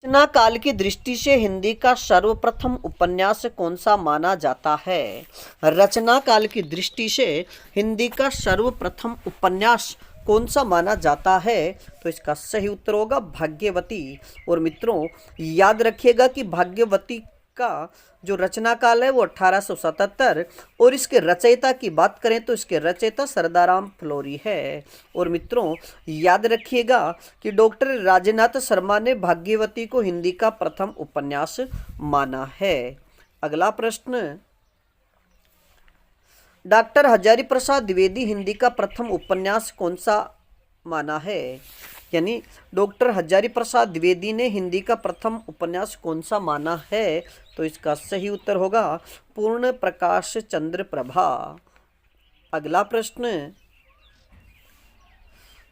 रचना काल की दृष्टि से हिंदी का सर्वप्रथम उपन्यास कौन सा माना जाता है? रचना काल की दृष्टि से हिंदी का सर्वप्रथम उपन्यास कौन सा माना जाता है? तो इसका सही उत्तर होगा भाग्यवती। और मित्रों, याद रखिएगा कि भाग्यवती का जो रचना काल है वो 1877 और इसके रचयिता की बात करें तो इसके रचयिता सरदाराम फ्लोरी है। और मित्रों, याद रखिएगा कि डॉक्टर राजेनाथ शर्मा ने भाग्यवती को हिंदी का प्रथम उपन्यास माना है। अगला प्रश्न, डॉक्टर हजारी प्रसाद द्विवेदी हिंदी का प्रथम उपन्यास कौन सा माना है? यानी डॉक्टर हजारी प्रसाद द्विवेदी ने हिंदी का प्रथम उपन्यास कौन सा माना है? तो इसका सही उत्तर होगा पूर्ण प्रकाश चंद्र प्रभा। अगला प्रश्न,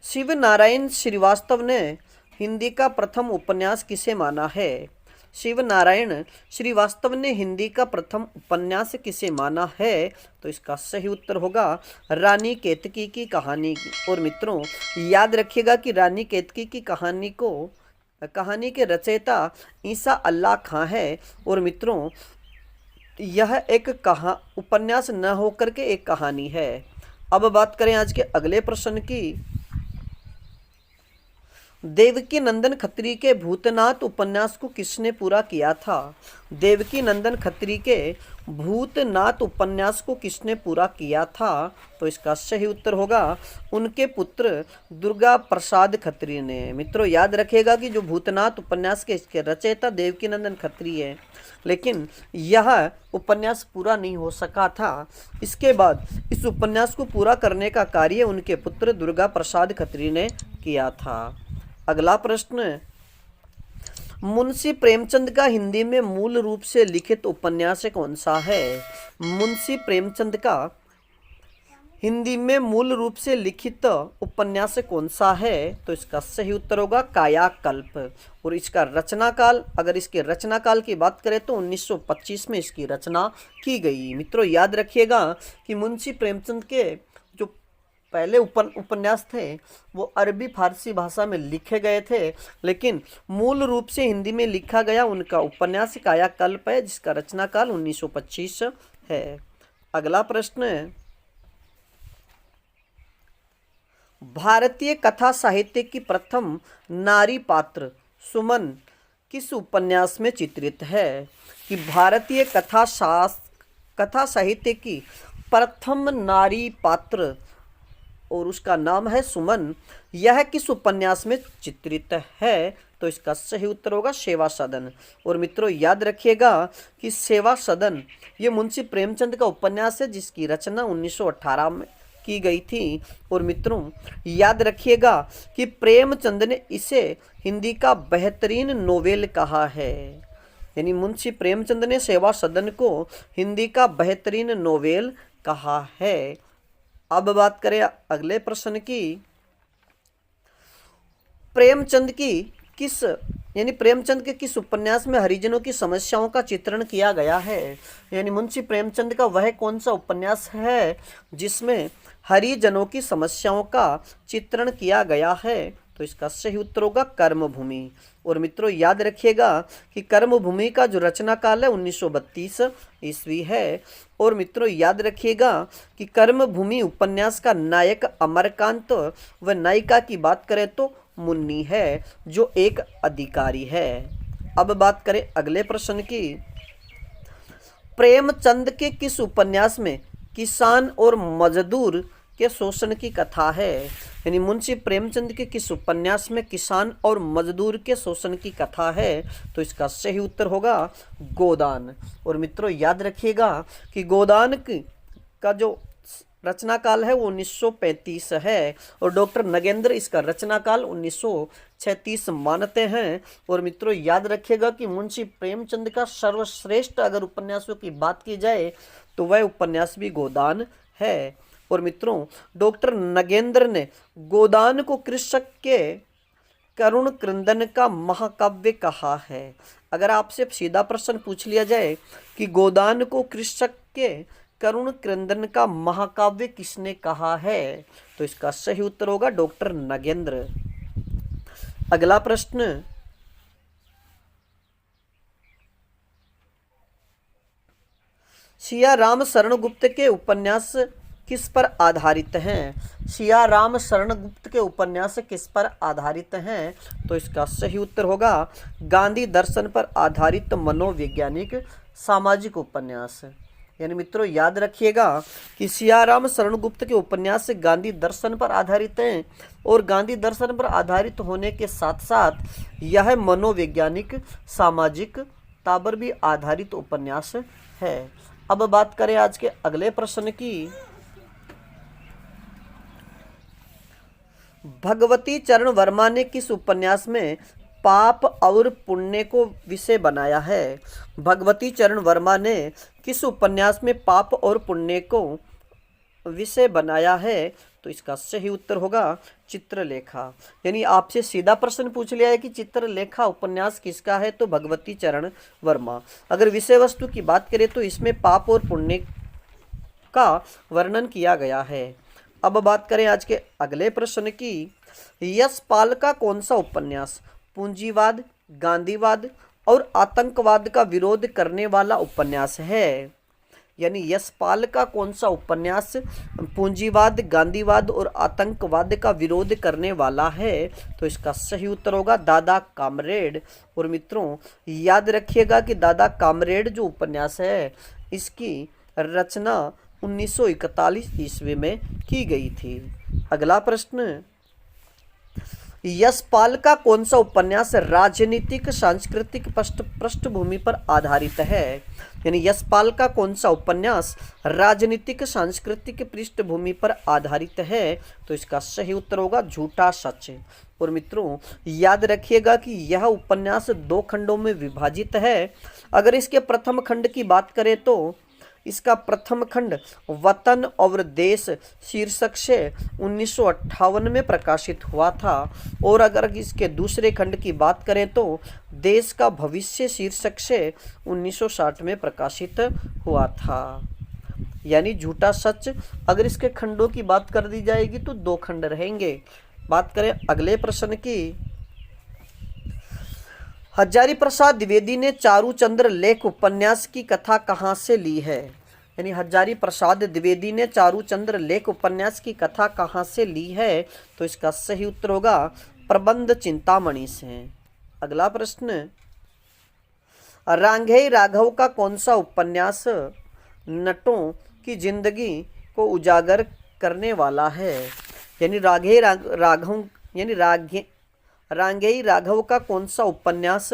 शिव नारायण श्रीवास्तव ने हिंदी का प्रथम उपन्यास किसे माना है? शिव नारायण श्रीवास्तव ने हिंदी का प्रथम उपन्यास किसे माना है? तो इसका सही उत्तर होगा रानी केतकी की कहानी। और मित्रों, याद रखिएगा कि रानी केतकी की कहानी के रचयिता ईसा अल्लाह खां है। और मित्रों, यह एक उपन्यास न होकर के एक कहानी है। अब बात करें आज के अगले प्रश्न की। देवकी नंदन खत्री के भूतनाथ उपन्यास को किसने पूरा किया था? देवकी नंदन खत्री के भूतनाथ उपन्यास को किसने पूरा किया था? तो इसका सही उत्तर होगा उनके पुत्र दुर्गा प्रसाद खत्री ने। मित्रों, याद रखिएगा कि जो भूतनाथ उपन्यास के इसके रचयिता देवकी नंदन खत्री है, लेकिन यह उपन्यास पूरा नहीं हो सका था। इसके बाद इस उपन्यास को पूरा करने का कार्य उनके पुत्र दुर्गा प्रसाद खत्री ने किया था। अगला प्रश्न, मुंशी प्रेमचंद का हिंदी में मूल रूप से लिखित उपन्यास कौन सा है? मुंशी प्रेमचंद का हिंदी में मूल रूप से लिखित उपन्यास कौन सा है? तो इसका सही उत्तर होगा कायाकल्प। और इसका रचना काल, अगर इसके रचना काल की बात करें तो 1925 में इसकी रचना की गई। मित्रों, याद रखिएगा कि मुंशी प्रेमचंद के जो पहले उपन्यास थे वो अरबी फारसी भाषा में लिखे गए थे, लेकिन मूल रूप से हिंदी में लिखा गया उनका उपन्यास कायाकल्प है, जिसका रचना काल 1925 है। अगला प्रश्न, भारतीय कथा साहित्य की प्रथम नारी पात्र सुमन किस उपन्यास में चित्रित है? कि भारतीय कथा साहित्य की प्रथम नारी पात्र और उसका नाम है सुमन, यह किस उपन्यास में चित्रित है? तो इसका सही उत्तर होगा सेवा सदन। और मित्रों, याद रखिएगा कि सेवा सदन ये मुंशी प्रेमचंद का उपन्यास है, जिसकी रचना 1918 में की गई थी। और मित्रों, याद रखिएगा कि प्रेमचंद ने इसे हिंदी का बेहतरीन नोवेल कहा है। यानी मुंशी प्रेमचंद ने सेवा सदन को हिंदी का बेहतरीन नोवेल कहा है। अब बात करें अगले प्रश्न की। प्रेमचंद के किस उपन्यास में हरिजनों की समस्याओं का चित्रण किया गया है? यानी मुंशी प्रेमचंद का वह कौन सा उपन्यास है जिसमें हरिजनों की समस्याओं का चित्रण किया गया है? तो इसका सही उत्तर होगा कर्मभूमि। और मित्रों, याद रखिएगा कि कर्मभूमि का जो रचना काल है 1932 ईस्वी है। और मित्रों, याद रखिएगा कि कर्मभूमि उपन्यास का नायक अमरकांत व नायिका की बात करें तो मुन्नी है, जो एक अधिकारी है। अब बात करें अगले प्रश्न की। प्रेमचंद के किस उपन्यास में किसान और मजदूर के शोषण की कथा है? यानी मुंशी प्रेमचंद के किस उपन्यास में किसान और मजदूर के शोषण की कथा है? तो इसका सही उत्तर होगा गोदान। और मित्रों, याद रखिएगा कि गोदान का जो रचना काल है वो 1935 है और डॉक्टर नगेंद्र इसका रचना काल 1936 मानते हैं। और मित्रों, याद रखिएगा कि मुंशी प्रेमचंद का सर्वश्रेष्ठ अगर उपन्यासों की बात की जाए तो वह उपन्यास भी गोदान है। और मित्रों, डॉक्टर नगेंद्र ने गोदान को कृषक के करुण क्रंदन का महाकाव्य कहा है। अगर आपसे सीधा प्रश्न पूछ लिया जाए कि गोदान को कृषक के करुण क्रंदन का महाकाव्य किसने कहा है, तो इसका सही उत्तर होगा डॉक्टर नगेंद्र। अगला प्रश्न, सिया राम शरण गुप्त के उपन्यास किस पर आधारित हैं? सिया राम शरण गुप्त के उपन्यास किस पर आधारित हैं? तो इसका सही उत्तर होगा गांधी दर्शन पर आधारित मनोवैज्ञानिक सामाजिक उपन्यास। यानी मित्रों याद रखिएगा कि सियाराम शरण गुप्त के उपन्यास गांधी दर्शन पर आधारित हैं और गांधी दर्शन पर आधारित होने के साथ साथ यह मनोवैज्ञानिक सामाजिक ताबर भी आधारित उपन्यास है। अब बात करें आज के अगले प्रश्न की। भगवती चरण वर्मा ने किस उपन्यास में पाप और पुण्य को विषय बनाया है? भगवती चरण वर्मा ने किस उपन्यास में पाप और पुण्य को विषय बनाया है? तो इसका सही उत्तर होगा चित्रलेखा। यानी आपसे सीधा प्रश्न पूछ लिया है कि चित्रलेखा उपन्यास किसका है, तो भगवती चरण वर्मा। अगर विषय वस्तु की बात करें तो इसमें पाप और पुण्य का वर्णन किया गया है। अब बात करें आज के अगले प्रश्न की। यशपाल का कौन सा उपन्यास पूंजीवाद, गांधीवाद और आतंकवाद का विरोध करने वाला उपन्यास है? यानी यशपाल का कौन सा उपन्यास पूंजीवाद, गांधीवाद और आतंकवाद का विरोध करने वाला है? तो इसका सही उत्तर होगा दादा कामरेड। और मित्रों याद रखिएगा कि दादा कामरेड जो उपन्यास है इसकी रचना 1941 ईस्वी में की गई थी। अगला प्रश्न, यशपाल का कौन सा उपन्यास राजनीतिक सांस्कृतिक पृष्ठभूमि पर आधारित है? यानी यशपाल का कौन सा उपन्यास राजनीतिक सांस्कृतिक पृष्ठभूमि पर आधारित है? तो इसका सही उत्तर होगा झूठा सच। और मित्रों याद रखिएगा कि यह उपन्यास 2 खंडों में विभाजित है। अगर इसके प्रथम खंड की बात करें तो इसका प्रथम खंड वतन और देश शीर्षक से 1958 में प्रकाशित हुआ था और अगर इसके दूसरे खंड की बात करें तो देश का भविष्य शीर्षक से 1960 में प्रकाशित हुआ था। यानी झूठा सच अगर इसके खंडों की बात कर दी जाएगी तो 2 खंड रहेंगे। बात करें अगले प्रश्न की। हजारी प्रसाद द्विवेदी ने चारूचंद्र लेख उपन्यास की कथा कहाँ से ली है? यानी हजारी प्रसाद द्विवेदी ने चारूचंद्र लेख उपन्यास की कथा कहाँ से ली है? तो इसका सही उत्तर होगा प्रबंध चिंतामणि से। अगला प्रश्न, रांघेय राघव का कौन सा उपन्यास नटों की जिंदगी को उजागर करने वाला है? यानी रांघेय राघव का कौन सा उपन्यास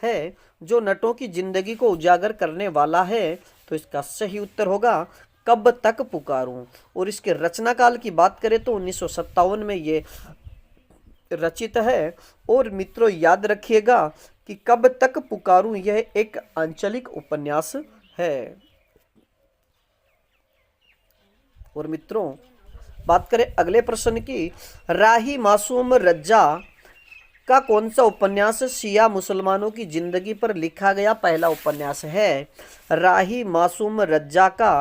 है जो नटों की जिंदगी को उजागर करने वाला है? तो इसका सही उत्तर होगा कब तक पुकारूं। और इसके रचना काल की बात करें तो 1957 में ये रचित है। और मित्रों याद रखिएगा कि कब तक पुकारूं यह एक आंचलिक उपन्यास है। और मित्रों बात करें अगले प्रश्न की। राही मासूम रज्जा का कौन सा उपन्यास शिया मुसलमानों की जिंदगी पर लिखा गया पहला उपन्यास है? राही मासूम रज्जा का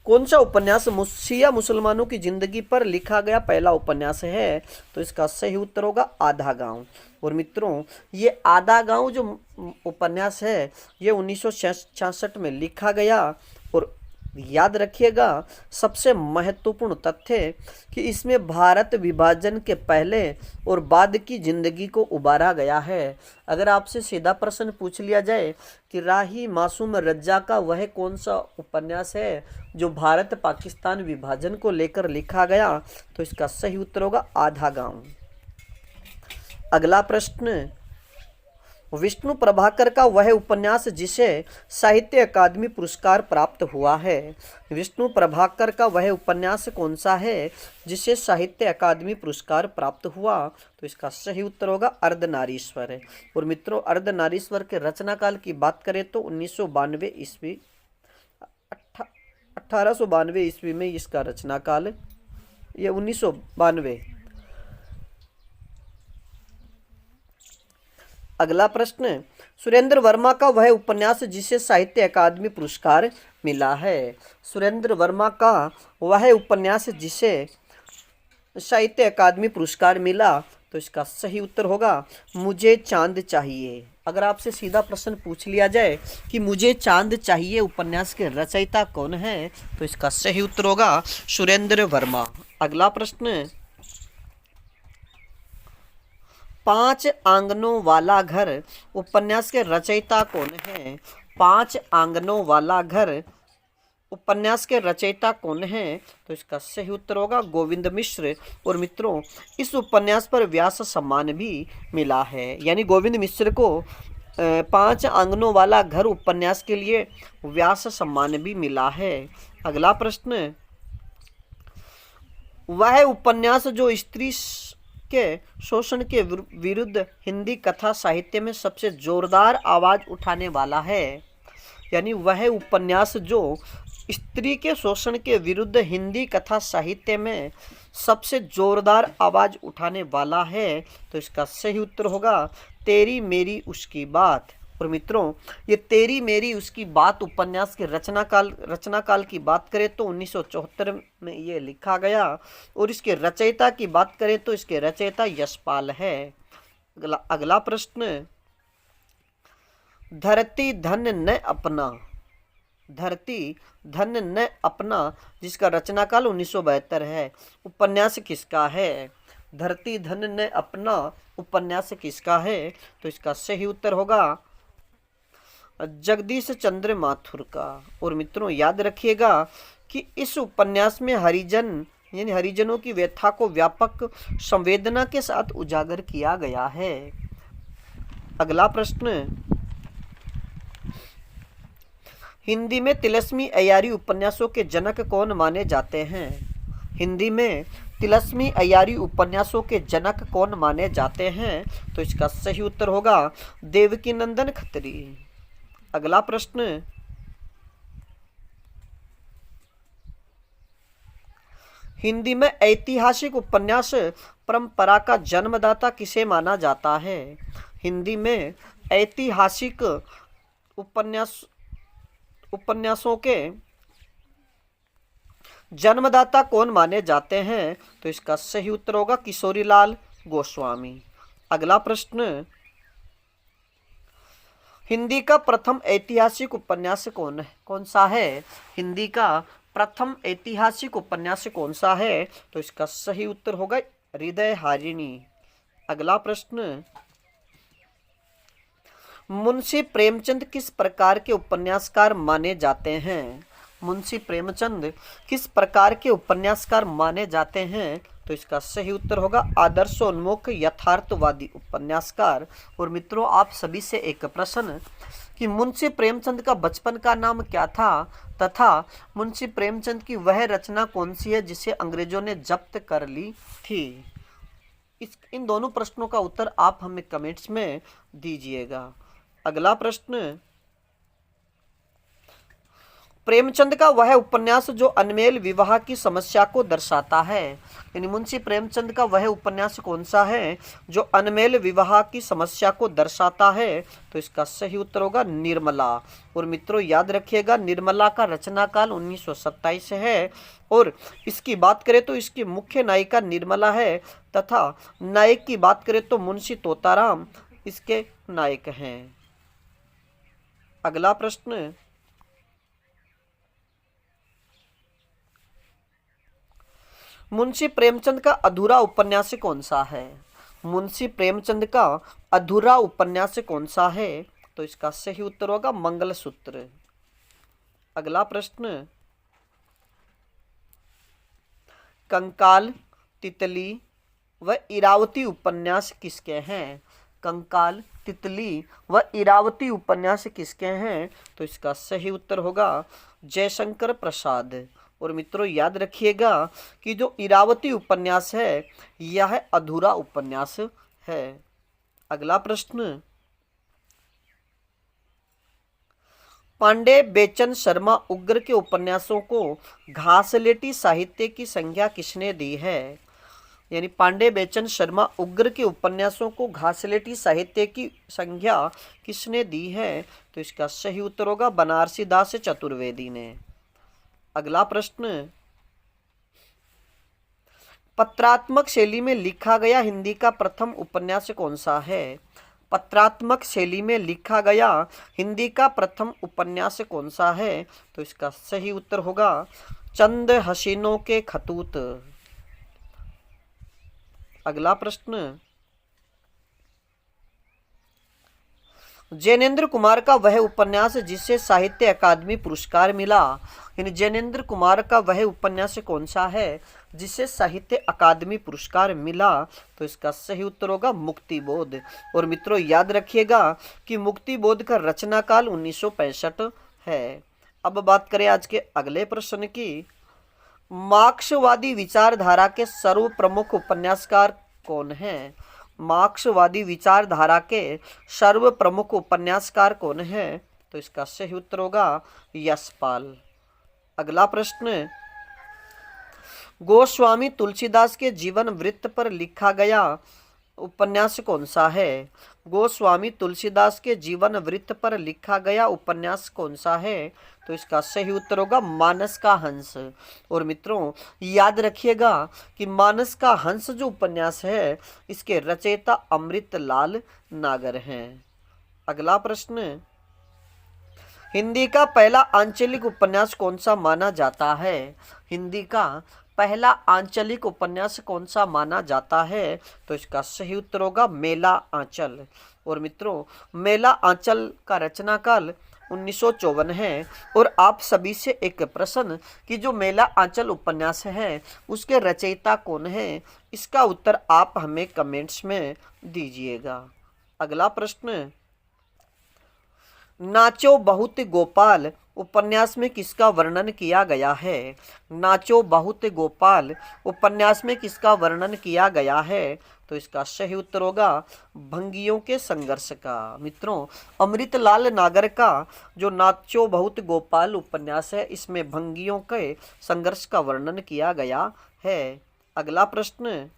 कौन सा उपन्यास शिया मुसलमानों की जिंदगी पर लिखा गया पहला उपन्यास है? तो इसका सही उत्तर होगा आधा गांव। और मित्रों ये आधा गांव जो उपन्यास है ये 1966 में लिखा गया। और याद रखिएगा सबसे महत्वपूर्ण तथ्य कि इसमें भारत विभाजन के पहले और बाद की जिंदगी को उबारा गया है। अगर आपसे सीधा प्रश्न पूछ लिया जाए कि राही मासूम रज्जा का वह कौन सा उपन्यास है जो भारत पाकिस्तान विभाजन को लेकर लिखा गया, तो इसका सही उत्तर होगा आधा गांव। अगला प्रश्न, विष्णु प्रभाकर का वह उपन्यास जिसे साहित्य अकादमी पुरस्कार प्राप्त हुआ है? विष्णु प्रभाकर का वह उपन्यास कौन सा है जिसे साहित्य अकादमी पुरस्कार प्राप्त हुआ? तो इसका सही उत्तर होगा अर्धनारीश्वर। और मित्रों अर्धनारीश्वर के रचना काल की बात करें तो 1992 ईस्वी 1892 ईस्वी में इसका रचना काल, ये 1992। अगला प्रश्न, सुरेंद्र वर्मा का वह उपन्यास जिसे साहित्य अकादमी पुरस्कार मिला है? सुरेंद्र वर्मा का वह उपन्यास जिसे साहित्य अकादमी पुरस्कार मिला, तो इसका सही उत्तर होगा मुझे चांद चाहिए। अगर आपसे सीधा प्रश्न पूछ लिया जाए कि मुझे चांद चाहिए उपन्यास के रचयिता कौन है, तो इसका सही उत्तर होगा सुरेंद्र वर्मा। अगला प्रश्न, 5 आंगनों वाला घर उपन्यास के रचयिता कौन है? 5 आंगनों वाला घर उपन्यास के रचयिता कौन हैं? तो इसका सही उत्तर होगा गोविंद मिश्र। और मित्रों, इस उपन्यास पर व्यास सम्मान भी मिला है, यानी गोविंद मिश्र को 5 आंगनों वाला घर उपन्यास के लिए व्यास सम्मान भी मिला है। अगला प्रश्न, वह उपन्यास जो स्त्री के शोषण के विरुद्ध हिंदी कथा साहित्य में सबसे जोरदार आवाज उठाने वाला है, यानी वह उपन्यास जो स्त्री के शोषण के विरुद्ध हिंदी कथा साहित्य में सबसे जोरदार आवाज उठाने वाला है, तो इसका सही उत्तर होगा तेरी मेरी उसकी बात। और मित्रों, ये तेरी मेरी उसकी बात उपन्यास के रचनाकाल की बात करें तो 1974 में ये लिखा गया, और इसके रचयिता की बात करें तो इसके रचयिता यशपाल है। अगला प्रश्न, धरती धन न अपना, धरती धन न अपना जिसका रचनाकाल 1972 है, उपन्यास किसका है? धरती धन न अपना उपन्यास किसका है? तो इसका सही उत्तर होगा जगदीश चंद्र माथुर का। और मित्रों, याद रखिएगा कि इस उपन्यास में हरिजन यानी हरिजनों की व्यथा को व्यापक संवेदना के साथ उजागर किया गया है। अगला प्रश्न, हिंदी में तिलस्मी अय्यारी उपन्यासों के जनक कौन माने जाते हैं? हिंदी में तिलस्मी अय्यारी उपन्यासों के जनक कौन माने जाते हैं? तो इसका सही उत्तर होगा देवकीनंदन खत्री। अगला प्रश्न, हिंदी में ऐतिहासिक उपन्यास परंपरा का जन्मदाता किसे माना जाता है? हिंदी में ऐतिहासिक उपन्यासों के जन्मदाता कौन माने जाते हैं? तो इसका सही उत्तर होगा किशोरीलाल गोस्वामी। अगला प्रश्न, हिंदी का प्रथम ऐतिहासिक उपन्यास कौन सा है? हिंदी का प्रथम ऐतिहासिक उपन्यास कौन सा है? तो इसका सही उत्तर होगा हृदय हारिणी। अगला प्रश्न, मुंशी प्रेमचंद किस प्रकार के उपन्यासकार माने जाते हैं? मुंशी प्रेमचंद किस प्रकार के उपन्यासकार माने जाते हैं? तो इसका सही उत्तर होगा आदर्शोन्मुख यथार्थवादी उपन्यासकार। और मित्रों, आप सभी से एक प्रश्न कि मुंशी प्रेमचंद का बचपन का नाम क्या था तथा मुंशी प्रेमचंद की वह रचना कौन सी है जिसे अंग्रेजों ने जब्त कर ली थी? इन दोनों प्रश्नों का उत्तर आप हमें कमेंट्स में दीजिएगा। अगला प्रश्न, प्रेमचंद का वह उपन्यास जो अनमेल विवाह की समस्या को दर्शाता है, यानी मुंशी प्रेमचंद का वह उपन्यास कौन सा है जो अनमेल विवाह की समस्या को दर्शाता है? तो इसका सही उत्तर होगा निर्मला। और मित्रों, याद रखिएगा निर्मला का रचनाकाल 1927 है, और इसकी बात करें तो इसकी मुख्य नायिका निर्मला है तथा नायक की बात करें तो मुंशी तोताराम इसके नायक हैं। अगला प्रश्न, मुंशी प्रेमचंद का अधूरा उपन्यास कौन सा है? मुंशी प्रेमचंद का अधूरा उपन्यास कौन सा है? तो इसका सही उत्तर होगा मंगलसूत्र। अगला प्रश्न, कंकाल, तितली व इरावती उपन्यास किसके हैं? कंकाल, तितली व इरावती उपन्यास किसके हैं? तो इसका सही उत्तर होगा जयशंकर प्रसाद। और मित्रों, याद रखिएगा कि जो इरावती उपन्यास है यह अधूरा उपन्यास है। अगला प्रश्न, पांडे बेचन शर्मा उग्र के उपन्यासों को घासलेटी साहित्य की संज्ञा किसने दी है? यानी पांडे बेचन शर्मा उग्र के उपन्यासों को घासलेटी साहित्य की संज्ञा किसने दी है? तो इसका सही उत्तर होगा बनारसी दास चतुर्वेदी ने। अगला प्रश्न, पत्रात्मक शैली में लिखा गया हिंदी का प्रथम उपन्यास कौन सा है? पत्रात्मक शैली में लिखा गया हिंदी का प्रथम उपन्यास कौन सा है? तो इसका सही उत्तर होगा चंद हसीनों के खतूत। अगला प्रश्न, जैनेन्द्र कुमार का वह उपन्यास जिसे साहित्य अकादमी पुरस्कार मिला। यानी जैनेन्द्र कुमार का वह उपन्यास कौन सा है जिसे साहित्य अकादमी पुरस्कार मिला? तो इसका सही उत्तर होगा मुक्तिबोध। और मित्रों याद रखिएगा कि मुक्तिबोध का रचना काल 1965 है। अब बात करें आज के अगले प्रश्न की। मार्क्सवादी विचारधारा के सर्व प्रमुख उपन्यासकार कौन हैं? मार्क्सवादी विचारधारा के सर्व प्रमुख उपन्यासकार कौन है? तो इसका सही उत्तर होगा यशपाल। अगला प्रश्न, गोस्वामी तुलसीदास के जीवन वृत्त पर लिखा गया उपन्यास कौन सा है? गोस्वामी तुलसीदास के जीवन वृत्त पर लिखा गया उपन्यास कौन सा है? तो इसका सही उत्तर होगा मानस का हंस। और मित्रों याद रखिएगा कि मानस का हंस जो उपन्यास है इसके रचयिता अमृतलाल नागर हैं। अगला प्रश्न, हिंदी का पहला आंचलिक उपन्यास कौन सा माना जाता है? हिंदी का पहला आंचलिक उपन्यास कौन सा माना जाता है? तो इसका सही उत्तर होगा मेला आंचल। और मित्रों मेला आंचल का रचना काल 1954 है। और आप सभी से एक प्रश्न कि जो मेला आंचल उपन्यास है उसके रचयिता कौन है, इसका उत्तर आप हमें कमेंट्स में दीजिएगा। अगला प्रश्न, नाचो बहुत गोपाल उपन्यास में किसका वर्णन किया गया है? नाचो बहुत गोपाल उपन्यास में किसका वर्णन किया गया है? तो इसका सही उत्तर होगा भंगियों के संघर्ष का। मित्रों अमृतलाल नागर का जो नाचो बहुत गोपाल उपन्यास है इसमें भंगियों के संघर्ष का वर्णन किया गया है। अगला प्रश्न,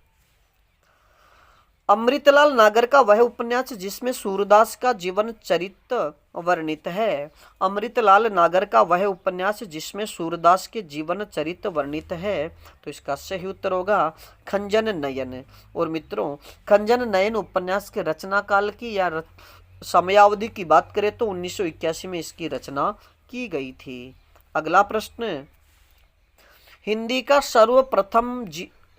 अमृतलाल नागर का वह उपन्यास जिसमें सूरदास का जीवन चरित्र वर्णित है। अमृतलाल नागर का वह उपन्यास जिसमें सूरदास के जीवन चरित्र वर्णित है। तो इसका सही उत्तर होगा खंजन नयन। और मित्रों खंजन नयन उपन्यास के रचना काल की या समयावधि की बात करें तो 1981 में इसकी रचना की गई थी। अगला प्रश्न, हिंदी का सर्वप्रथम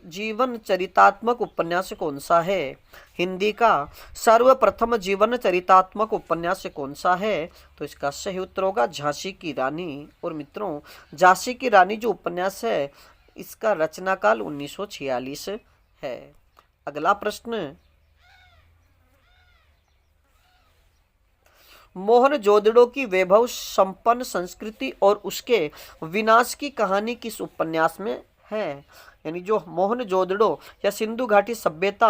जीवन चरितात्मक उपन्यास कौन सा है? हिंदी का सर्वप्रथम जीवन चरितात्मक उपन्यास कौन सा है? तो इसका सही उत्तर होगा झांसी की रानी। और मित्रों झांसी की रानी जो उपन्यास है इसका रचना काल 1946 है। अगला प्रश्न, मोहनजोदड़ो की वैभव संपन्न संस्कृति और उसके विनाश की कहानी किस उपन्यास में है? यानी जो मोहनजोदड़ो या सिंधु घाटी सभ्यता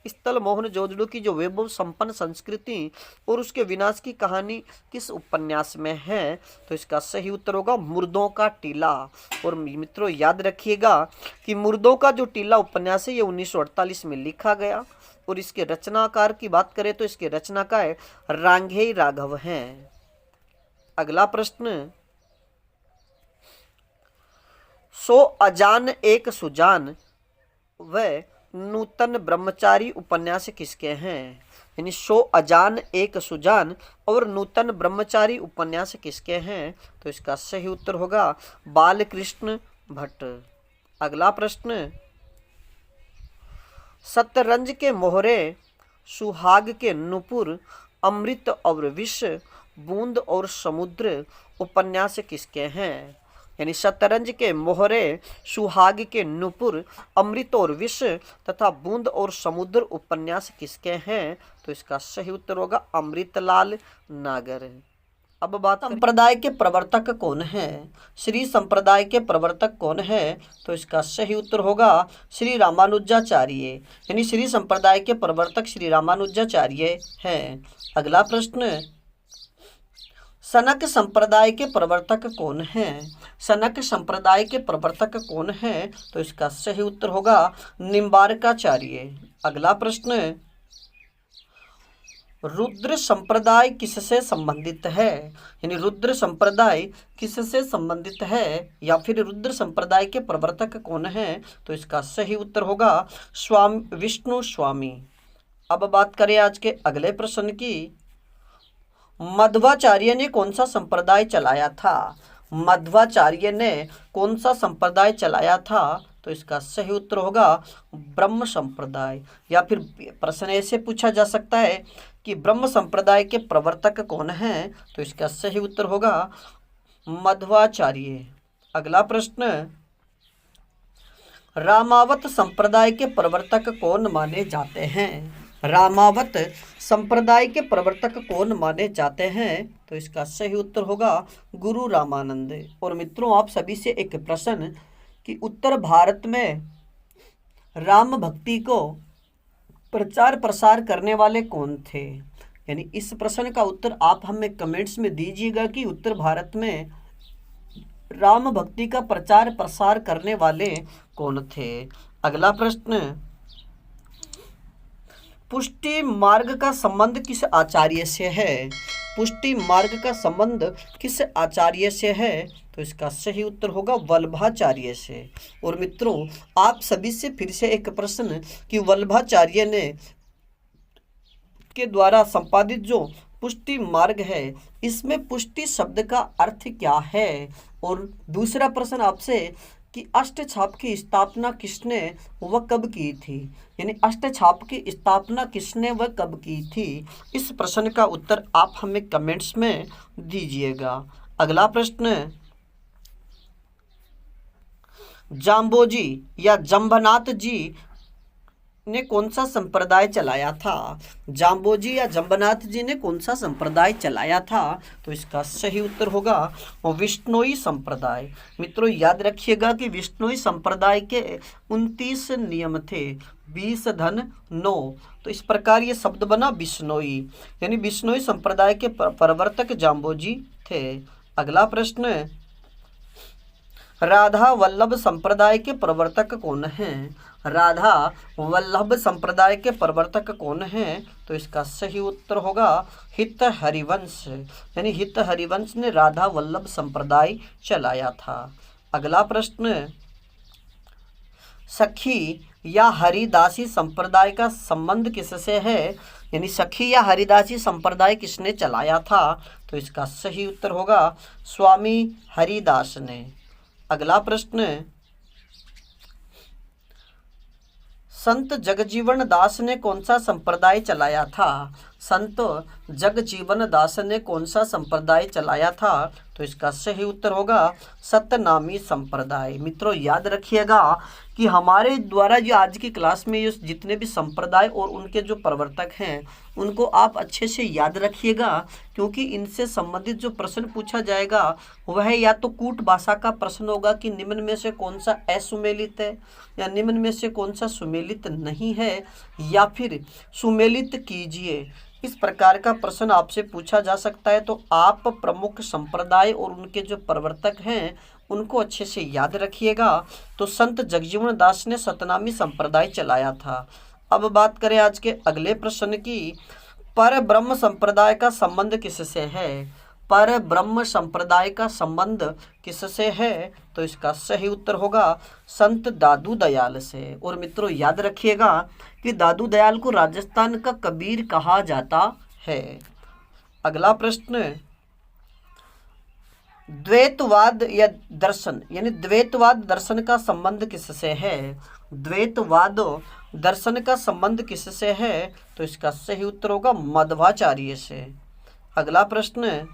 स्थल मोहनजोदड़ो की जो वैभव संपन्न संस्कृति और उसके विनाश की कहानी किस उपन्यास में है? तो इसका सही उत्तर होगा मुर्दों का टीला। और मित्रों याद रखिएगा कि मुर्दों का जो टीला उपन्यास है ये 1948 में लिखा गया। और इसके रचनाकार की बात करें तो इसके रचनाकार रांघेय राघव हैं। अगला प्रश्न, सो अजान एक सुजान व नूतन ब्रह्मचारी उपन्यास किसके हैं? यानी सो अजान एक सुजान और नूतन ब्रह्मचारी उपन्यास किसके हैं? तो इसका सही उत्तर होगा बालकृष्ण भट्ट। अगला प्रश्न, शतरंज के मोहरे, सुहाग के नुपुर, अमृत और विष, बूंद और समुद्र उपन्यास किसके हैं? यानी शतरंज के मोहरे, सुहाग के नुपुर, अमृत और विष तथा बूंद और समुद्र उपन्यास किसके हैं? तो इसका सही उत्तर होगा अमृतलाल नागर। अब बात संप्रदाय के प्रवर्तक कौन है? श्री संप्रदाय के प्रवर्तक कौन है? तो इसका सही उत्तर होगा श्री रामानुजाचार्य। यानी श्री संप्रदाय के प्रवर्तक श्री रामानुजाचार्य हैं। अगला प्रश्न, सनक संप्रदाय के प्रवर्तक कौन हैं? सनक संप्रदाय के प्रवर्तक कौन हैं? तो इसका सही उत्तर होगा निम्बारकाचार्य। अगला प्रश्न, रुद्र संप्रदाय किससे संबंधित है, यानी रुद्र संप्रदाय किससे संबंधित है या फिर रुद्र संप्रदाय के प्रवर्तक कौन है, तो इसका सही उत्तर होगा स्वामी विष्णु स्वामी। अब बात करें आज के अगले प्रश्न की, मध्वाचार्य ने कौन सा संप्रदाय चलाया था, मध्वाचार्य ने कौन सा संप्रदाय चलाया था, तो इसका सही उत्तर होगा ब्रह्म संप्रदाय। या फिर प्रश्न ऐसे पूछा जा सकता है कि ब्रह्म संप्रदाय के प्रवर्तक कौन हैं, तो इसका सही उत्तर होगा मध्वाचार्य। अगला प्रश्न, रामावत संप्रदाय के प्रवर्तक कौन माने जाते हैं, रामावत संप्रदाय के प्रवर्तक कौन माने जाते हैं, तो इसका सही उत्तर होगा गुरु रामानंद। और मित्रों, आप सभी से एक प्रश्न कि उत्तर भारत में राम भक्ति को प्रचार प्रसार करने वाले कौन थे, यानी इस प्रश्न का उत्तर आप हमें कमेंट्स में दीजिएगा कि उत्तर भारत में राम भक्ति का प्रचार प्रसार करने वाले कौन थे। अगला प्रश्न, पुष्टि मार्ग का संबंध किस आचार्य से है, पुष्टि मार्ग का संबंध किस आचार्य से है, तो इसका सही उत्तर होगा वल्लभाचार्य से। और मित्रों, आप सभी से फिर से एक प्रश्न कि वल्लभाचार्य ने के द्वारा संपादित जो पुष्टि मार्ग है, इसमें पुष्टि शब्द का अर्थ क्या है। और दूसरा प्रश्न आपसे कि अष्टछाप की स्थापना किसने व कब की थी, यानी अष्टछाप की स्थापना किसने व कब की थी। इस प्रश्न का उत्तर आप हमें कमेंट्स में दीजिएगा। अगला प्रश्न, जाम्बोजी या जम्बनाथ जी ने कौन सा संप्रदाय चलाया था, जाम्बोजी या जम्बनाथ जी ने कौन सा संप्रदाय चलाया था, तो इसका सही उत्तर होगा विष्णोई संप्रदाय। मित्रों, याद रखिएगा कि विष्णोई संप्रदाय के 29 नियम थे, 20 धन 9, तो इस प्रकार ये शब्द बना बिश्नोई, यानी बिश्नोई संप्रदाय के प्रवर्तक जाम्बोजी थे। अगला प्रश्न, राधा वल्लभ संप्रदाय के प्रवर्तक कौन हैं, राधा वल्लभ संप्रदाय के प्रवर्तक कौन हैं, तो इसका सही उत्तर होगा हित हरिवंश, यानी हित हरिवंश ने राधा वल्लभ संप्रदाय चलाया था। अगला प्रश्न, सखी या हरिदासी संप्रदाय का संबंध किससे है, यानी सखी या हरिदासी संप्रदाय किसने चलाया था, तो इसका सही उत्तर होगा स्वामी हरिदास ने। अगला प्रश्न, संत जगजीवन दास ने कौन सा संप्रदाय चलाया था, संत जगजीवन दास ने कौन सा संप्रदाय चलाया था, तो इसका सही उत्तर होगा सतनामी संप्रदाय। मित्रों, याद रखिएगा कि हमारे द्वारा जो आज की क्लास में ये जितने भी संप्रदाय और उनके जो प्रवर्तक हैं उनको आप अच्छे से याद रखिएगा, क्योंकि इनसे संबंधित जो प्रश्न पूछा जाएगा वह या तो कूट भाषा का प्रश्न होगा कि निम्न में से कौन सा असुमेलित है या निम्न में से कौन सा सुमेलित नहीं है, या फिर सुमेलित कीजिए, इस प्रकार का प्रश्न आपसे पूछा जा सकता है। तो आप प्रमुख संप्रदाय और उनके जो प्रवर्तक हैं उनको अच्छे से याद रखिएगा। तो संत जगजीवन दास ने सतनामी संप्रदाय चलाया था। अब बात करें आज के अगले प्रश्न की, पर ब्रह्म संप्रदाय का संबंध किससे है, पर ब्रह्म संप्रदाय का संबंध किससे है, तो इसका सही उत्तर होगा संत दादू दयाल से। और मित्रों, याद रखिएगा कि दादू दयाल को राजस्थान का कबीर कहा जाता है। अगला प्रश्न, द्वैतवाद या दर्शन, यानी द्वैतवाद दर्शन का संबंध किससे है, द्वैतवाद दर्शन का संबंध किससे है, तो इसका सही उत्तर होगा मध्वाचार्य से। अगला प्रश्न,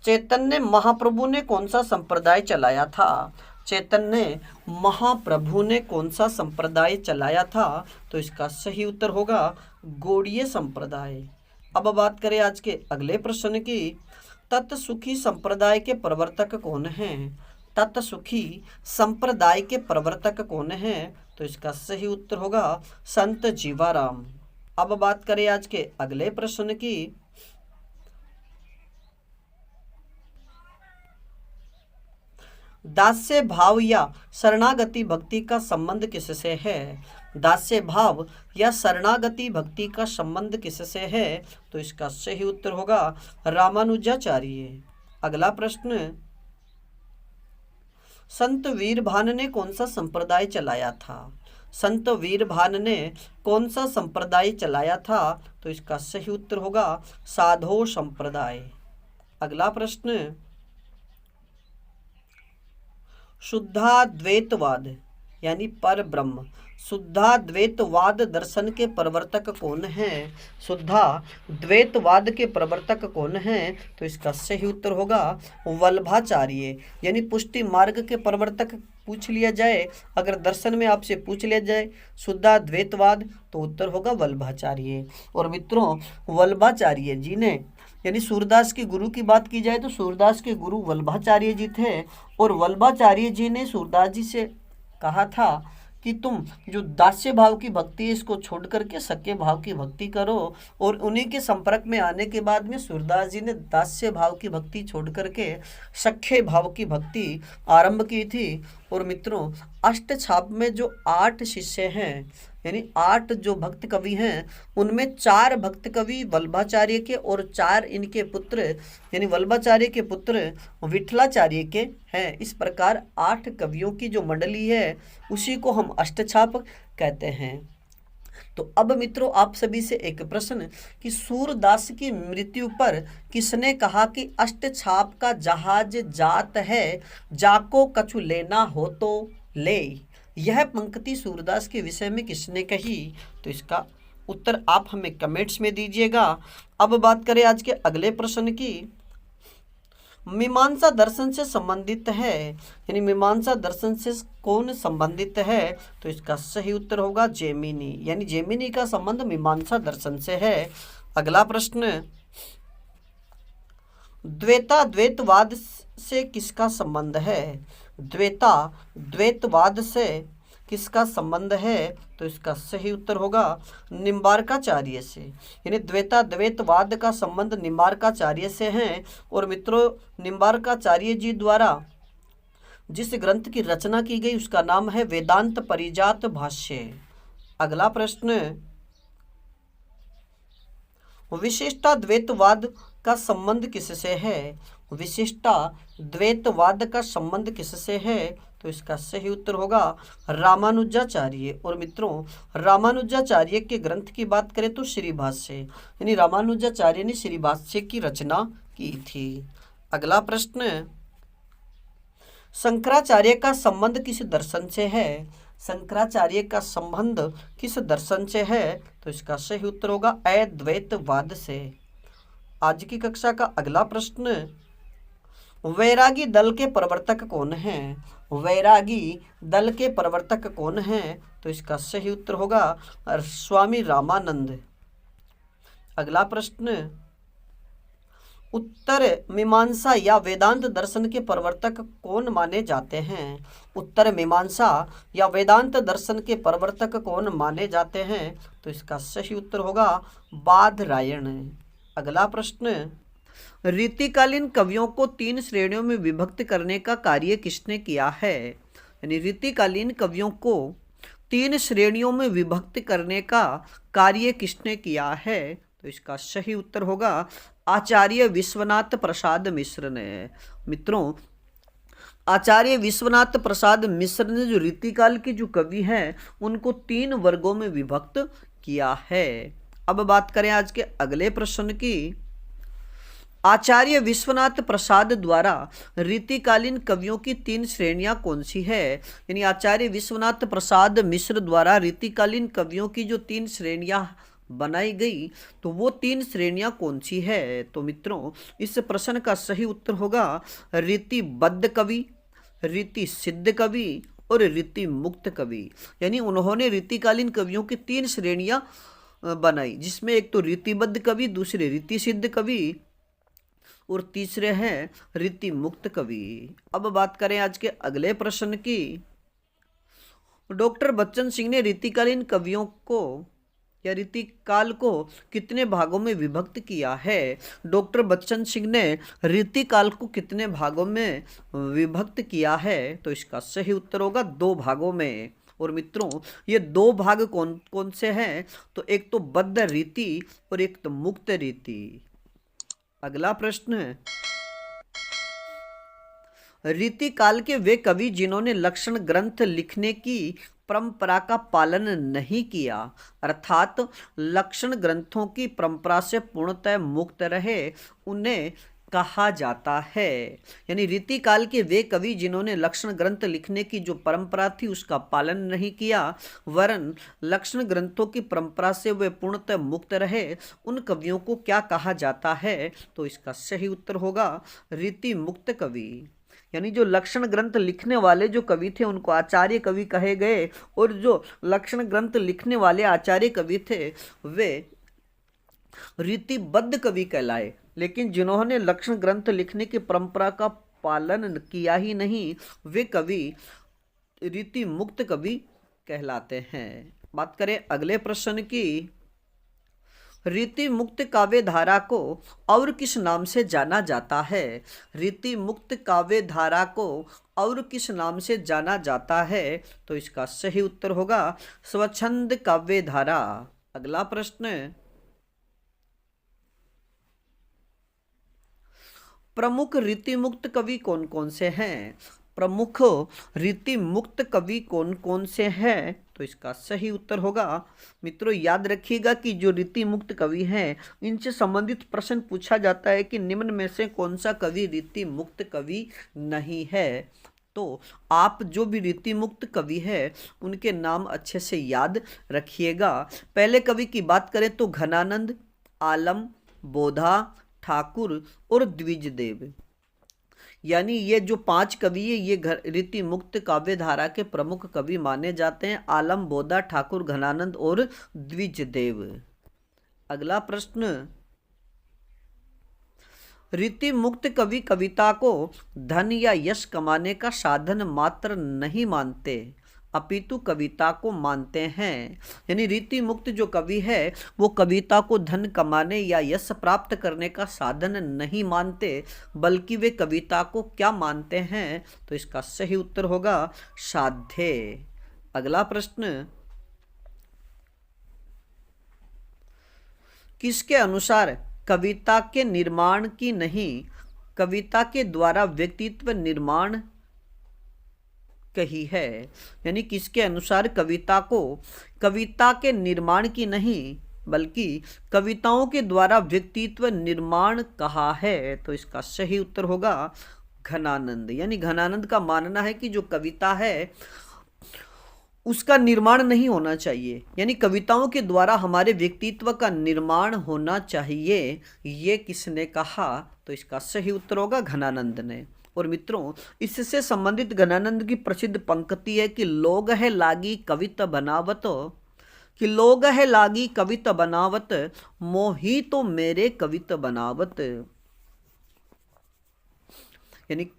चैतन्य महाप्रभु ने कौन सा संप्रदाय चलाया था, चैतन्य महाप्रभु ने कौन सा संप्रदाय चलाया था, तो इसका सही उत्तर होगा गौड़ीय संप्रदाय। अब बात करें आज के अगले प्रश्न की, तत्सुखी संप्रदाय के प्रवर्तक कौन हैं, तत्सुखी संप्रदाय के प्रवर्तक कौन हैं, तो इसका सही उत्तर होगा संत जीवाराम। अब बात करें आज के अगले प्रश्न की, दास्य भाव या शरणागति भक्ति का संबंध किससे है, दास्य भाव या शरणागति भक्ति का संबंध किससे है? तो इसका सही उत्तर होगा रामानुजाचार्य। अगला प्रश्न, संत वीरभान ने कौन सा संप्रदाय चलाया था? संत वीरभान ने कौन सा संप्रदाय चलाया था? तो इसका सही उत्तर होगा साधो संप्रदाय। अगला प्रश्न, शुद्धाद्वैतवाद यानी पर ब्रह्म, शुद्धाद्वैतवाद दर्शन के प्रवर्तक कौन हैं? शुद्धाद्वैतवाद के प्रवर्तक कौन हैं? तो इसका सही उत्तर होगा वल्लभाचार्य। यानी पुष्टि मार्ग के प्रवर्तक पूछ लिया जाए, अगर दर्शन में आपसे पूछ लिया जाए शुद्धाद्वैतवाद, तो उत्तर होगा वल्लभाचार्य। और मित्रों, वल्लभाचार्य जी ने यानी सूरदास के गुरु की बात की जाए तो सूरदास के गुरु वल्लभाचार्य जी थे। और वल्लभाचार्य जी ने सूरदास जी से कहा था कि तुम जो दास्य भाव की भक्ति है इसको छोड़ करके सख्य भाव की भक्ति करो। और उन्हीं के संपर्क में आने के बाद में सूरदास जी ने दास्य भाव की भक्ति छोड़ करके सख्य भाव की भक्ति आरंभ की थी। और मित्रों, अष्ट छाप में जो 8 शिष्य हैं यानी 8 जो भक्त कवि हैं, उनमें 4 भक्त कवि वल्लभाचार्य के और 4 इनके पुत्र यानी वल्लभाचार्य के पुत्र विठलाचार्य के हैं। इस प्रकार 8 कवियों की जो मंडली है उसी को हम अष्टछाप कहते हैं। तो अब मित्रों, आप सभी से एक प्रश्न कि सूरदास की मृत्यु पर किसने कहा कि अष्टछाप का जहाज जात है, जाको कछु लेना हो तो ले? यह पंक्ति सूरदास के विषय में किसने कही? तो इसका उत्तर आप हमें कमेंट्स में दीजिएगा। अब बात करें आज के अगले प्रश्न की, मीमांसा दर्शन से संबंधित है यानी मीमांसा दर्शन से कौन संबंधित है? तो इसका सही उत्तर होगा जैमिनी। यानी जैमिनी का संबंध मीमांसा दर्शन से है। अगला प्रश्न, द्वैताद्वैतवाद से किसका संबंध है? द्वैताद्वैतवाद से किसका संबंध है? तो इसका सही उत्तर होगा निम्बार्काचार्य से। यानी द्वैताद्वैतवाद का संबंध निम्बार्काचार्य से है। और मित्रों, निम्बार्काचार्य जी द्वारा जिस ग्रंथ की रचना की गई उसका नाम है वेदांत परिजात भाष्य। अगला प्रश्न, विशिष्टाद्वैतवाद का संबंध किससे है? विशिष्टाद्वैतवाद का संबंध किससे है? तो इसका सही उत्तर होगा रामानुजाचार्य। और मित्रों, रामानुजाचार्य के ग्रंथ की बात करें तो श्री भाष्य, यानी रामानुजाचार्य ने श्री भाष्य की रचना की थी। अगला प्रश्न, शंकराचार्य का संबंध किस दर्शन से है? शंकराचार्य का संबंध किस दर्शन से है? तो इसका सही उत्तर होगा अद्वैतवाद से। आज की कक्षा का अगला प्रश्न, वैरागी दल के प्रवर्तक कौन हैं? वैरागी दल के प्रवर्तक कौन हैं? तो इसका सही उत्तर होगा स्वामी रामानंद। अगला प्रश्न, उत्तर मीमांसा या वेदांत दर्शन के प्रवर्तक कौन माने जाते हैं? उत्तर मीमांसा या वेदांत दर्शन के प्रवर्तक कौन माने जाते हैं? तो इसका सही उत्तर होगा बादरायण। अगला प्रश्न, रीतिकालीन कवियों को 3 श्रेणियों में विभक्त करने का कार्य किसने किया है? यानी रीतिकालीन कवियों को 3 श्रेणियों में विभक्त करने का कार्य किसने किया है? तो इसका सही उत्तर होगा आचार्य विश्वनाथ प्रसाद मिश्र ने। मित्रों, आचार्य विश्वनाथ प्रसाद मिश्र ने जो रीतिकाल के जो कवि हैं उनको 3 वर्गों में विभक्त किया है। अब बात करें आज के अगले प्रश्न की, आचार्य विश्वनाथ प्रसाद द्वारा रीतिकालीन कवियों की 3 श्रेणियां कौन सी है? यानी आचार्य विश्वनाथ प्रसाद मिश्र द्वारा रीतिकालीन कवियों की जो 3 श्रेणियां बनाई गई तो वो 3 श्रेणियां कौन सी है? तो मित्रों, इस प्रश्न का सही उत्तर होगा रीतिबद्ध कवि, रीति सिद्ध कवि और रीति मुक्त कवि। यानी उन्होंने रीतिकालीन कवियों की 3 श्रेणियां बनाई, जिसमें एक तो रीतिबद्ध कवि, दूसरे रीति सिद्ध कवि और तीसरे हैं रीति मुक्त कवि। अब बात करें आज के अगले प्रश्न की, डॉक्टर बच्चन सिंह ने रीतिकालीन कवियों को या रीतिकाल को कितने भागों में विभक्त किया है? डॉक्टर बच्चन सिंह ने रीतिकाल को कितने भागों में विभक्त किया है? तो इसका सही उत्तर होगा 2 भागों में। और मित्रों ये दो भाग कौन कौन से हैं? तो एक तो बद्ध रीति और एक तो मुक्त रीति। अगला प्रश्न है, रीति काल के वे कवि जिन्होंने लक्षण ग्रंथ लिखने की परंपरा का पालन नहीं किया, अर्थात लक्षण ग्रंथों की परंपरा से पूर्णतः मुक्त रहे, उन्हें कहा जाता है। यानी रीति काल के वे कवि जिन्होंने लक्षण ग्रंथ लिखने की जो परंपरा थी उसका पालन नहीं किया, वरन लक्षण ग्रंथों की परंपरा से वे पूर्णतः मुक्त रहे, उन कवियों को क्या कहा जाता है? तो इसका सही उत्तर होगा रीति मुक्त कवि। यानी जो लक्षण ग्रंथ लिखने वाले जो कवि थे उनको आचार्य कवि कहे गए, और जो लक्षण ग्रंथ लिखने वाले आचार्य कवि थे वे रीतिबद्ध कवि कहलाए। लेकिन जिन्होंने लक्षण ग्रंथ लिखने की परंपरा का पालन किया ही नहीं, वे कवि रीति मुक्त कवि कहलाते हैं। बात करें अगले प्रश्न की, रीति मुक्त काव्य धारा को और किस नाम से जाना जाता है? रीति मुक्त काव्य धारा को और किस नाम से जाना जाता है? तो इसका सही उत्तर होगा स्वच्छंद काव्य धारा। अगला प्रश्न, प्रमुख रीति मुक्त कवि कौन कौन से हैं? प्रमुख रीति मुक्त कवि कौन कौन से हैं? तो इसका सही उत्तर होगा, मित्रों याद रखिएगा कि जो रीति मुक्त कवि हैं इनसे संबंधित प्रश्न पूछा जाता है कि निम्न में से कौन सा कवि रीति मुक्त कवि नहीं है। तो आप जो भी रीति मुक्त कवि है उनके नाम अच्छे से याद रखिएगा। पहले कवि की बात करें तो घनानंद, आलम, बोधा, ठाकुर और द्विजदेव। यानी ये जो 5 कवि है ये रीति मुक्त काव्य धारा के प्रमुख कवि माने जाते हैं, आलम, बोधा, ठाकुर, घनानंद और द्विजदेव। अगला प्रश्न, रीति मुक्त कवि कविता को धन या यश कमाने का साधन मात्र नहीं मानते अपितु कविता को मानते हैं। यानी रीति मुक्त जो कवि है वो कविता को धन कमाने या यश प्राप्त करने का साधन नहीं मानते, बल्कि वे कविता को क्या मानते हैं? तो इसका सही उत्तर होगा साध्य। अगला प्रश्न, किसके अनुसार कविता के निर्माण की नहीं, कविता के द्वारा व्यक्तित्व निर्माण कही है? यानी किसके अनुसार कविता को कविता के निर्माण की नहीं बल्कि कविताओं के द्वारा व्यक्तित्व निर्माण कहा है? तो इसका सही उत्तर होगा घनानंद। यानी घनानंद का मानना है कि जो कविता है उसका निर्माण नहीं होना चाहिए, यानी कविताओं के द्वारा हमारे व्यक्तित्व का निर्माण होना चाहिए। ये किसने कहा? तो इसका सही उत्तर होगा घनानंद ने। और मित्रों इससे संबंधित घनानंद की प्रसिद्ध पंक्ति है कि लोग है लागी कविता बनावत, कि लोग है लागी कविता बनावत, मोही तो मेरे कविता बनावत। यानी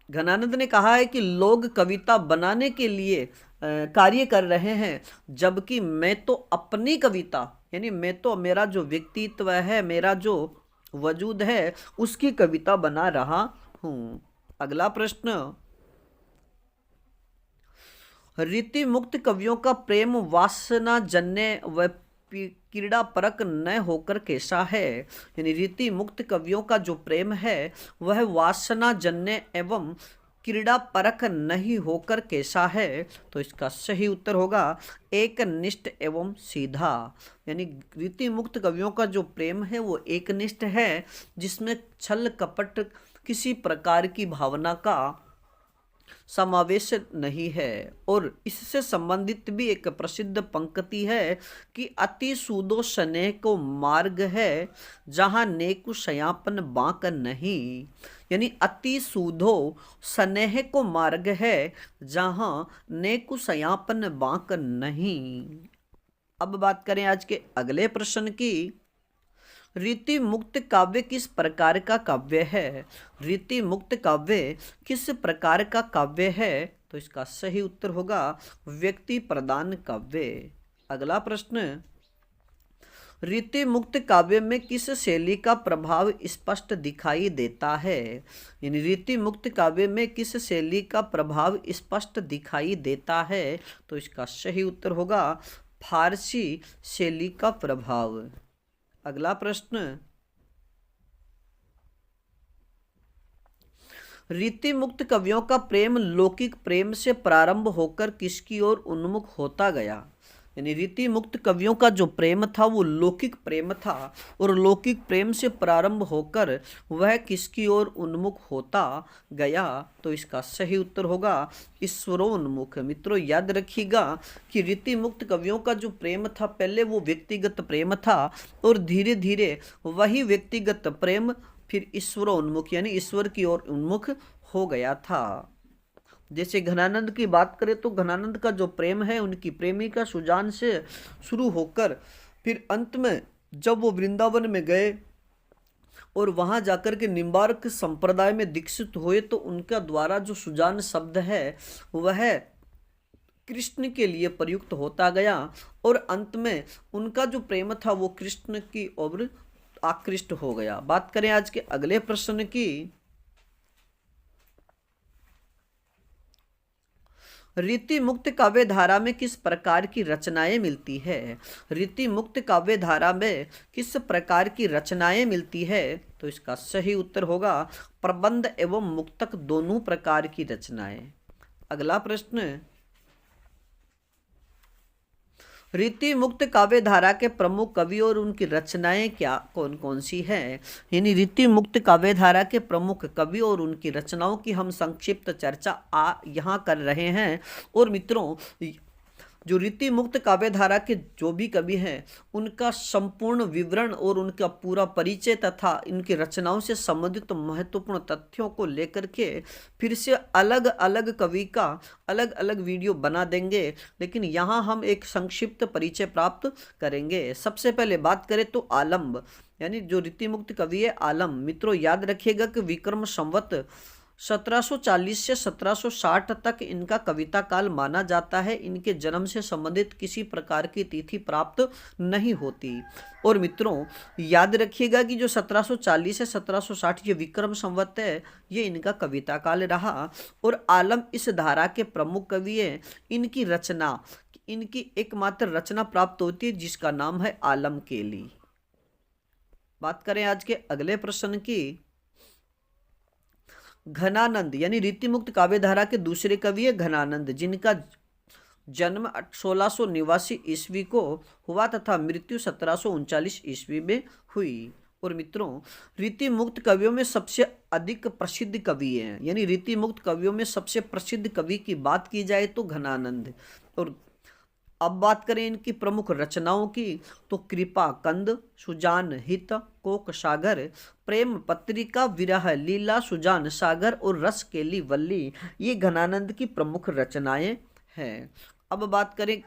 घनानंद ने कहा है कि लोग कविता बनाने के लिए कार्य कर रहे हैं, जबकि मैं तो अपनी कविता, यानी मैं तो मेरा जो व्यक्तित्व है, मेरा जो वजूद है उसकी कविता बना रहा हूँ। अगला प्रश्न, रीति मुक्त कवियों का प्रेम वासना जन्य व क्रीड़ा परक न होकर कैसा है? यानी रीति मुक्त कवियों का जो प्रेम है वह वासना जन्य एवं क्रीड़ा परक नहीं होकर कैसा है? तो इसका सही उत्तर होगा एकनिष्ठ एवं सीधा। यानी रीति मुक्त कवियों का जो प्रेम है वो एकनिष्ठ है, जिसमें छल कपट किसी प्रकार की भावना का समावेश नहीं है। और इससे संबंधित भी एक प्रसिद्ध पंक्ति है कि अति सूदो स्नेह को मार्ग है जहाँ नेकु सयापन बांक नहीं। यानी अति सूदो स्नेह को मार्ग है जहाँ नेकु सयापन बांक नहीं। अब बात करें आज के अगले प्रश्न की, रीति मुक्त काव्य किस प्रकार का काव्य है? रीति मुक्त काव्य किस प्रकार का काव्य है? तो इसका सही उत्तर होगा व्यक्ति प्रदान काव्य। अगला प्रश्न, रीति मुक्त काव्य में किस शैली का प्रभाव स्पष्ट दिखाई देता है? यानी रीति मुक्त काव्य में किस शैली का प्रभाव स्पष्ट दिखाई देता है? तो इसका सही उत्तर होगा फारसी शैली का प्रभाव। अगला प्रश्न, रीति मुक्त कवियों का प्रेम लौकिक प्रेम से प्रारंभ होकर किसकी ओर उन्मुख होता गया? यानी रीति मुक्त कवियों का जो प्रेम था वो लौकिक प्रेम था और लौकिक प्रेम से प्रारंभ होकर वह किसकी ओर उन्मुख होता गया? तो इसका सही उत्तर होगा ईश्वरोन्मुख। मित्रों याद रखिएगा कि रीति मुक्त कवियों का जो प्रेम था पहले वो व्यक्तिगत प्रेम था और धीरे धीरे वही व्यक्तिगत प्रेम फिर ईश्वरोन्मुख यानी ईश्वर की ओर उन्मुख हो गया था। जैसे घनानंद की बात करें तो घनानंद का जो प्रेम है उनकी प्रेमिका सुजान से शुरू होकर फिर अंत में जब वो वृंदावन में गए और वहाँ जाकर के निम्बार्क संप्रदाय में दीक्षित हुए तो उनका द्वारा जो सुजान शब्द है वह कृष्ण के लिए प्रयुक्त होता गया और अंत में उनका जो प्रेम था वो कृष्ण की ओर आकृष्ट हो गया। बात करें आज के अगले प्रश्न की, रीति मुक्त काव्य धारा में किस प्रकार की रचनाएं मिलती है? रीति मुक्त काव्य धारा में किस प्रकार की रचनाएं मिलती है? तो इसका सही उत्तर होगा प्रबंध एवं मुक्तक दोनों प्रकार की रचनाएं। अगला प्रश्न, रीति मुक्त काव्य धारा के प्रमुख कवि और उनकी रचनाएं क्या कौन कौन सी हैं? यानी रीति मुक्त काव्य धारा के प्रमुख कवि और उनकी रचनाओं की हम संक्षिप्त चर्चा यहाँ कर रहे हैं। और मित्रों जो रीति मुक्त काव्य धारा के जो भी कवि हैं उनका संपूर्ण विवरण और उनका पूरा परिचय तथा इनकी रचनाओं से संबंधित महत्वपूर्ण तथ्यों को लेकर के फिर से अलग अलग कवि का अलग अलग वीडियो बना देंगे, लेकिन यहाँ हम एक संक्षिप्त परिचय प्राप्त करेंगे। सबसे पहले बात करें तो आलम यानी जो रीति मुक्त कवि है आलम। मित्रों याद रखिएगा कि विक्रम संवत 1740 से 1760 तक इनका कविता काल माना जाता है। इनके जन्म से संबंधित किसी प्रकार की तिथि प्राप्त नहीं होती। और मित्रों याद रखिएगा कि जो 1740 से 1760 ये विक्रम संवत है ये इनका कविता काल रहा और आलम इस धारा के प्रमुख कवि हैं। इनकी रचना इनकी एकमात्र रचना प्राप्त होती है जिसका नाम है आलम केली। बात करें आज के अगले प्रश्न की, घनानंद यानी रीति मुक्त काव्य धारा के दूसरे कवि है घनानंद, जिनका जन्म 1689 ईस्वी को हुआ तथा मृत्यु 1739 ईस्वी में हुई। और मित्रों रीति मुक्त कवियों में सबसे अधिक प्रसिद्ध कवि हैं, यानी रीति मुक्त कवियों में सबसे प्रसिद्ध कवि की बात की जाए तो घनानंद। और अब बात करें इनकी प्रमुख रचनाओं की तो कृपा कंद, सुजान हित, कोक सागर, प्रेम पत्रिका, विरह लीला, सुजान सागर और रस केली वल्ली ये घनानंद की प्रमुख रचनाएं हैं। अब बात करें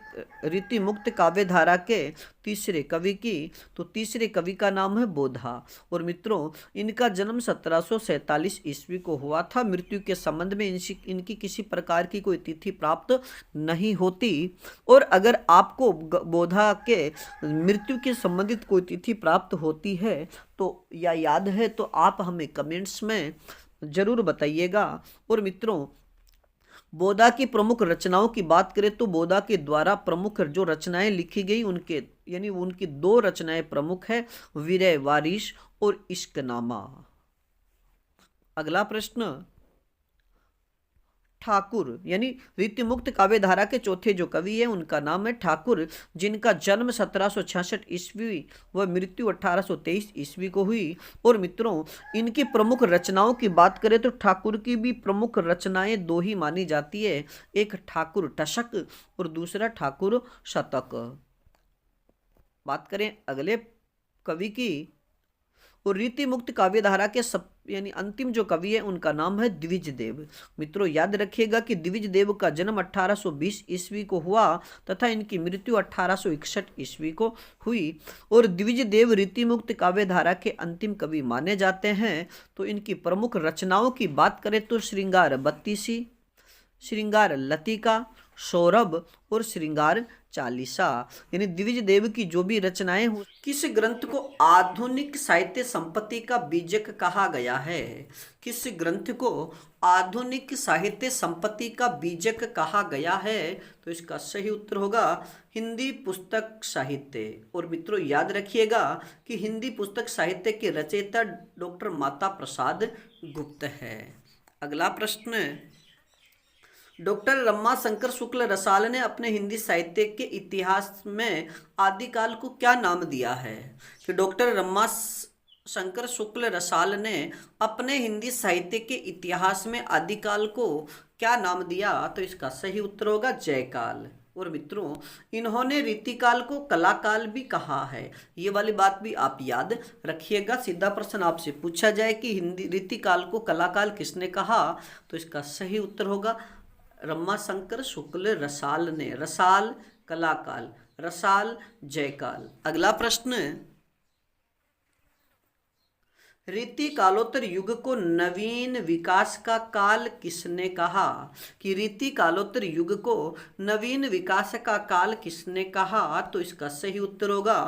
रीति मुक्त काव्य धारा के तीसरे कवि की तो तीसरे कवि का नाम है बोधा। और मित्रों इनका जन्म 1747 ईस्वी को हुआ था। मृत्यु के संबंध में इनकी किसी प्रकार की कोई तिथि प्राप्त नहीं होती। और अगर आपको बोधा के मृत्यु के संबंधित कोई तिथि प्राप्त होती है तो या याद है तो आप हमें कमेंट्स में जरूर बताइएगा। और मित्रों बोधा की प्रमुख रचनाओं की बात करें तो बोधा के द्वारा प्रमुख जो रचनाएं लिखी गई उनके यानी उनकी दो रचनाएं प्रमुख है, विरह वारिश और इश्कनामा। अगला प्रश्न, ठाकुर यानी रीति मुक्त काव्य धारा के चौथे जो कवि है उनका नाम है ठाकुर, जिनका जन्म 1766 ईस्वी व मृत्यु 1823 ईस्वी को हुई। और मित्रों इनकी प्रमुख रचनाओं की बात करें तो ठाकुर की भी प्रमुख रचनाएं दो ही मानी जाती है, एक ठाकुर टशक और दूसरा ठाकुर शतक। बात करें अगले कवि की और रीति मुक्त काव्य धारा के यानी अंतिम जो कवि है उनका नाम है द्विज देव। मित्रों याद रखिएगा कि द्विज देव का जन्म 1820 ईस्वी को हुआ तथा इनकी मृत्यु 1861 ईस्वी को हुई। और द्विज देव रीति मुक्त काव्य धारा के अंतिम कवि माने जाते हैं। तो इनकी प्रमुख रचनाओं की बात करें तो श्रृंगार बत्तीसी, श्रृंगार लतिका, सौरभ और श्रृंगार चालीसा। यानी द्विज देव की जो भी रचनाएं हो, किस ग्रंथ को आधुनिक साहित्य संपत्ति का बीजक कहा गया है? किस ग्रंथ को आधुनिक साहित्य संपत्ति का बीजक कहा गया है? तो इसका सही उत्तर होगा हिंदी पुस्तक साहित्य। और मित्रों याद रखिएगा कि हिंदी पुस्तक साहित्य के रचयिता डॉक्टर माता प्रसाद गुप्त है। अगला प्रश्न, डॉक्टर रमाशंकर शुक्ल रसाल ने अपने हिंदी साहित्य के इतिहास में आदिकाल को क्या नाम दिया है? कि डॉक्टर रमाशंकर शुक्ल रसाल ने अपने हिंदी साहित्य के इतिहास में आदिकाल को क्या नाम दिया? तो इसका सही उत्तर होगा जयकाल। और मित्रों इन्होंने रीतिकाल को कलाकाल भी कहा है, ये वाली बात भी आप याद रखिएगा। सीधा प्रश्न आपसे पूछा जाए कि हिंदी रीतिकाल को कलाकाल किसने कहा? तो इसका सही उत्तर होगा रमाशंकर शुक्ल रसाल ने। रसाल कलाकाल, रसाल जयकाल। अगला प्रश्न, रीति कालोत्तर युग को नवीन विकास का काल किसने कहा? कि रीति कालोत्तर युग को नवीन विकास का काल किसने कहा? तो इसका सही उत्तर होगा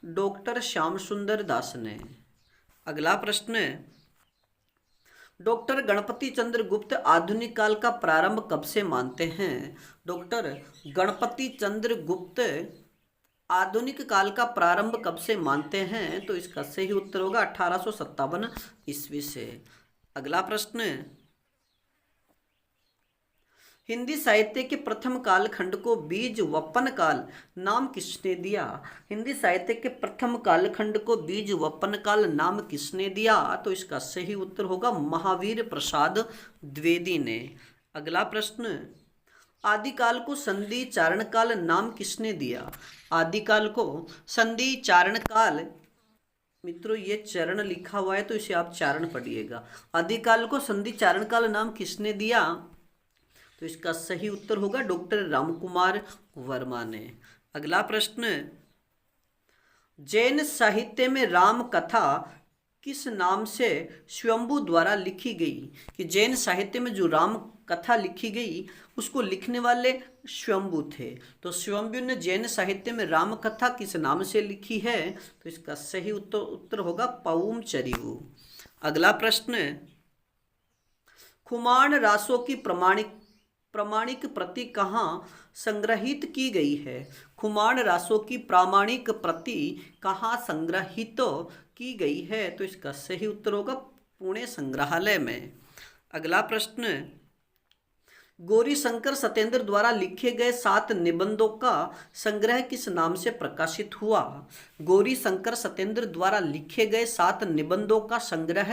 डॉक्टर श्याम सुंदर दास ने। अगला प्रश्न, डॉक्टर गणपति चंद्र गुप्त आधुनिक काल का प्रारंभ कब से मानते हैं? डॉक्टर गणपति चंद्र गुप्त आधुनिक काल का प्रारंभ कब से मानते हैं? तो इसका सही उत्तर होगा 1857 ईस्वी से। अगला प्रश्न, हिंदी साहित्य के प्रथम कालखंड को बीज वपन काल नाम किसने दिया? हिंदी साहित्य के प्रथम कालखंड को बीज वपन काल नाम किसने दिया? तो इसका सही उत्तर होगा महावीर प्रसाद द्विवेदी ने। अगला प्रश्न, आदिकाल को संधि चारण काल नाम किसने दिया? आदिकाल को संधि चारण काल, मित्रों ये चरण लिखा हुआ है तो इसे आप चारण पढ़िएगा। आदिकाल को संधि चारण काल नाम किसने दिया? तो इसका सही उत्तर होगा डॉक्टर रामकुमार वर्मा ने। अगला प्रश्न, जैन साहित्य में राम कथा किस नाम से स्वयंभू द्वारा लिखी गई? कि जैन साहित्य में जो राम कथा लिखी गई उसको लिखने वाले स्वयंभू थे, तो स्वयंभू ने जैन साहित्य में राम कथा किस नाम से लिखी है? तो इसका सही उत्तर होगा पऊम चरिऊ। अगला प्रश्न, खुमान रासों की प्रामाणिक प्रति कहाँ संग्रहित की गई है? खुमान रासों की प्रामाणिक प्रति कहाँ संग्रहित की गई है? तो इसका सही उत्तर होगा पुणे संग्रहालय में। अगला प्रश्न, गौरीशंकर सत्येंद्र द्वारा लिखे गए 7 निबंधों का संग्रह किस नाम से प्रकाशित हुआ? गौरीशंकर सत्येंद्र द्वारा लिखे गए 7 निबंधों का संग्रह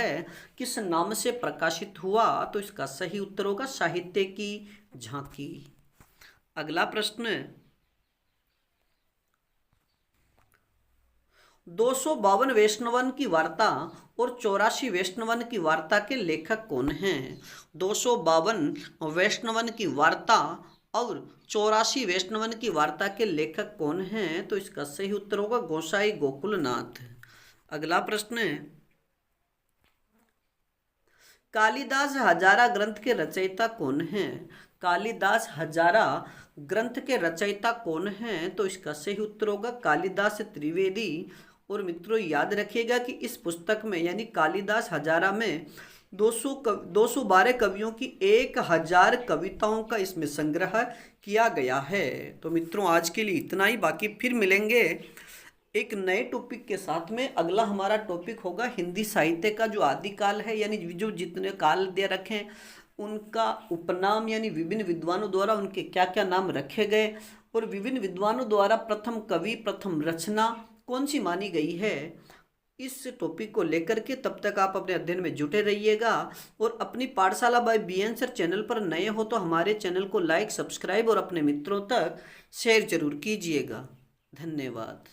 किस नाम से प्रकाशित हुआ? तो इसका सही उत्तर होगा साहित्य की झांकी। अगला प्रश्न, 252 वैष्णवन की वार्ता और 84 वैष्णवन की वार्ता के लेखक कौन हैं? 252 वैष्णवन की वार्ता और 84 वैष्णवन की वार्ता के लेखक कौन हैं? तो इसका सही उत्तर होगा गोसाई गोकुलनाथ। अगला प्रश्न, कालिदास हजारा ग्रंथ के रचयिता कौन हैं? कालिदास हजारा ग्रंथ के रचयिता कौन हैं? तो इसका सही उत्तर होगा कालिदास त्रिवेदी। और मित्रों याद रखिएगा कि इस पुस्तक में यानी कालिदास हजारा में 212 कवियों की 1000 कविताओं का इसमें संग्रह किया गया है। तो मित्रों आज के लिए इतना ही, बाकी फिर मिलेंगे एक नए टॉपिक के साथ में। अगला हमारा टॉपिक होगा हिंदी साहित्य का जो आदिकाल है, यानी जो जितने काल दे रखे हैं उनका उपनाम, यानी विभिन्न विद्वानों द्वारा उनके क्या क्या नाम रखे गए और विभिन्न विद्वानों द्वारा प्रथम कवि प्रथम रचना कौन सी मानी गई है। इस टॉपिक को लेकर के तब तक आप अपने अध्ययन में जुटे रहिएगा। और अपनी पाठशाला बाय बीएन सर चैनल पर नए हो तो हमारे चैनल को लाइक, सब्सक्राइब और अपने मित्रों तक शेयर जरूर कीजिएगा। धन्यवाद।